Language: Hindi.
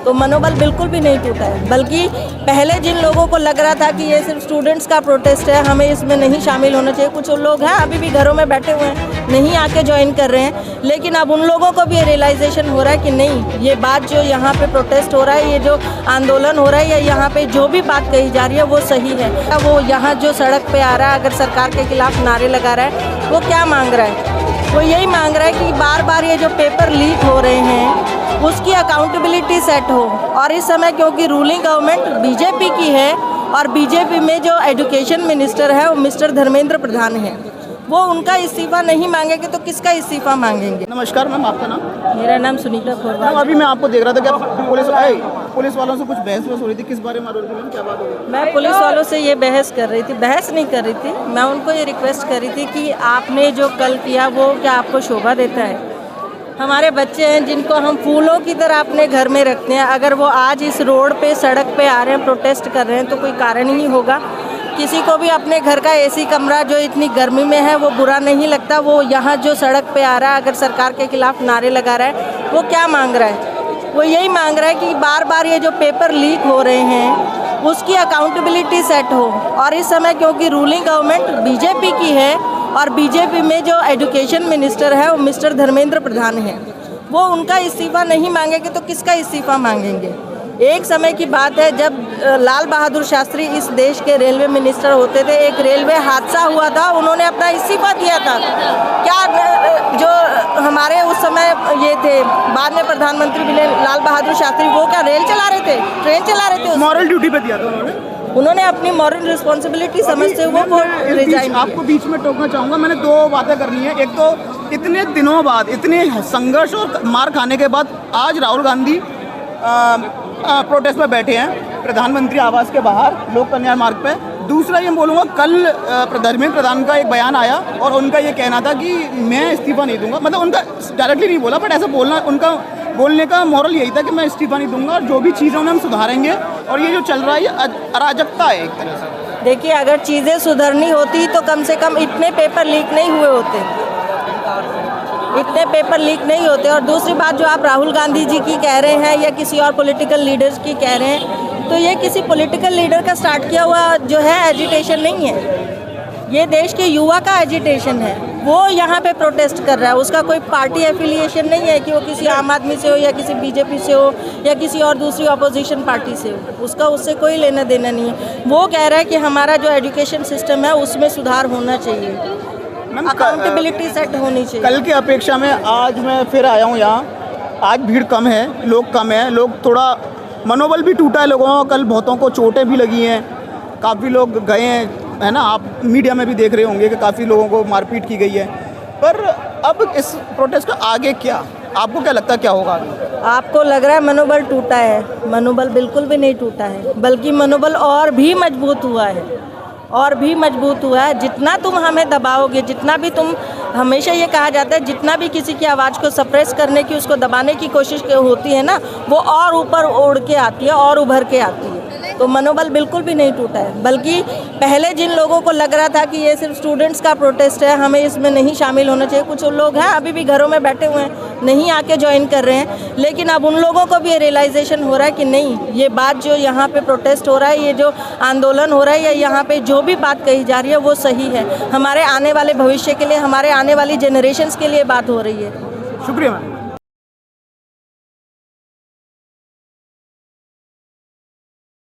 तो मनोबल बिल्कुल भी नहीं टूटा है, बल्कि पहले जिन लोगों को लग रहा था कि ये सिर्फ स्टूडेंट्स का प्रोटेस्ट है, हमें इसमें नहीं शामिल होना चाहिए, कुछ लोग हैं अभी भी घरों में बैठे हुए हैं, नहीं आके ज्वाइन कर रहे हैं, लेकिन अब उन लोगों को भी रियलाइजेशन हो रहा है कि नहीं, ये बात जो यहाँ पे प्रोटेस्ट हो रहा है, ये जो आंदोलन हो रहा है या यहाँ पे जो भी बात कही जा रही है वो सही है। वो यहाँ जो सड़क पे आ रहा है, अगर सरकार के खिलाफ नारे लगा रहा है, वो क्या मांग रहा है? वो यही मांग रहा है कि बार बार ये जो पेपर लीक हो रहे हैं उसकी अकाउंटेबिलिटी सेट हो। और इस समय क्योंकि रूलिंग गवर्नमेंट बीजेपी की है और बीजेपी में जो एजुकेशन मिनिस्टर है वो मिस्टर धर्मेंद्र प्रधान है, वो उनका इस्तीफा नहीं मांगेंगे तो किसका इस्तीफा मांगेंगे? नमस्कार मैम, आपका नाम? मेरा नाम सुनीता खोरवाल। अभी मैं आपको देख रहा था कि आप पुलिस वालों से कुछ बहस हो रही थी, किस बारे में हो रही थी मैम, क्या बात हो रही थी? मैं पुलिस वालों से ये बहस कर रही थी, बहस नहीं कर रही थी, मैं उनको ये रिक्वेस्ट कर रही थी कि आपने जो कल किया वो क्या आपको शोभा देता है? हमारे बच्चे हैं जिनको हम फूलों की तरह अपने घर में रखते हैं, अगर वो आज इस रोड पे सड़क पे आ रहे हैं, प्रोटेस्ट कर रहे हैं तो कोई कारण ही होगा। किसी को भी अपने घर का एसी कमरा जो इतनी गर्मी में है वो बुरा नहीं लगता। वो यहाँ जो सड़क पे आ रहा है, अगर सरकार के खिलाफ नारे लगा रहा है, वो क्या मांग रहा है? वो यही मांग रहा है कि बार बार ये जो पेपर लीक हो रहे हैं उसकी अकाउंटेबिलिटी सेट हो। और इस समय क्योंकि रूलिंग गवर्नमेंट बीजेपी की है और बीजेपी में जो एजुकेशन मिनिस्टर है वो मिस्टर धर्मेंद्र प्रधान है, वो उनका इस्तीफा नहीं मांगेंगे तो किसका इस्तीफा मांगेंगे? एक समय की बात है जब लाल बहादुर शास्त्री इस देश के रेलवे मिनिस्टर होते थे, एक रेलवे हादसा हुआ था, उन्होंने अपना इस्तीफा दिया था। क्या जो हमारे उस समय ये थे, बाद में प्रधानमंत्री मिले लाल बहादुर शास्त्री, वो क्या रेल चला रहे थे, ट्रेन चला रहे थे? मॉरल ड्यूटी पे दिया था उन्होंने अपनी मॉरल रिस्पॉन्सिबिलिटी समझते हुए वो रिजाइन। आपको बीच में टोकना चाहूँगा, मैंने दो बातें करनी है। एक तो इतने दिनों बाद, इतने संघर्ष और मार खाने के बाद आज राहुल गांधी प्रोटेस्ट में बैठे हैं प्रधानमंत्री आवास के बाहर, लोक कल्याण मार्ग पे। दूसरा ये बोलूँगा, कल धर्मेंद्र प्रधान का एक बयान आया और उनका ये कहना था कि मैं इस्तीफा नहीं दूंगा, मतलब उनका डायरेक्टली नहीं बोला बट ऐसा बोलना, उनका बोलने का मोरल यही था कि मैं इस्तीफा नहीं दूंगा और जो भी चीज़ें उन्हें हम सुधारेंगे। और ये जो चल रहा है ये अराजकता है एक तरह से। देखिए, अगर चीज़ें सुधरनी होती तो कम से कम इतने पेपर लीक नहीं हुए होते, इतने पेपर लीक नहीं होते। और दूसरी बात जो आप राहुल गांधी जी की कह रहे हैं या किसी और पॉलिटिकल लीडर्स की कह रहे हैं, तो ये किसी पॉलिटिकल लीडर का स्टार्ट किया हुआ जो है एजिटेशन नहीं है, ये देश के युवा का एजिटेशन है। वो यहाँ पे प्रोटेस्ट कर रहा है, उसका कोई पार्टी एफिलिएशन नहीं है कि वो किसी आम आदमी से हो या किसी बीजेपी से हो या किसी और दूसरी अपोजिशन पार्टी से हो, उसका उससे कोई लेना देना नहीं है। वो कह रहा है कि हमारा जो एजुकेशन सिस्टम है उसमें सुधार होना चाहिए, अकाउंटेबिलिटी सेट होनी चाहिए। कल की अपेक्षा में आज मैं फिर आया हूँ यहाँ, आज भीड़ कम है, लोग कम है, लोग थोड़ा मनोबल भी टूटा है लोगों का। कल बहुतों को चोटें भी लगी हैं, काफ़ी लोग गए हैं, है ना, आप मीडिया में भी देख रहे होंगे कि काफ़ी लोगों को मारपीट की गई है। पर अब इस प्रोटेस्ट का आगे क्या, आपको क्या लगता है क्या होगा आगे? आपको लग रहा है मनोबल टूटा है? मनोबल बिल्कुल भी नहीं टूटा है, बल्कि मनोबल और भी मजबूत हुआ है, और भी मजबूत हुआ है। जितना तुम हमें दबाओगे, जितना भी तुम, हमेशा ये कहा जाता है जितना भी किसी की आवाज़ को सप्रेस करने की, उसको दबाने की कोशिश होती है ना, वो और ऊपर उड़ के आती है और उभर के आती है। तो मनोबल बिल्कुल भी नहीं टूटा है, बल्कि पहले जिन लोगों को लग रहा था कि ये सिर्फ स्टूडेंट्स का प्रोटेस्ट है, हमें इसमें नहीं शामिल होना चाहिए, कुछ लोग हैं अभी भी घरों में बैठे हुए हैं, नहीं आके ज्वाइन कर रहे हैं, लेकिन अब उन लोगों को भी रियलाइजेशन हो रहा है कि नहीं, ये बात जो यहाँ पे प्रोटेस्ट हो रहा है, ये जो आंदोलन हो रहा है या यहाँ पे जो भी बात कही जा रही है वो सही है, हमारे आने वाले भविष्य के लिए, हमारे आने वाली जनरेशन्स के लिए बात हो रही है। शुक्रिया मैम।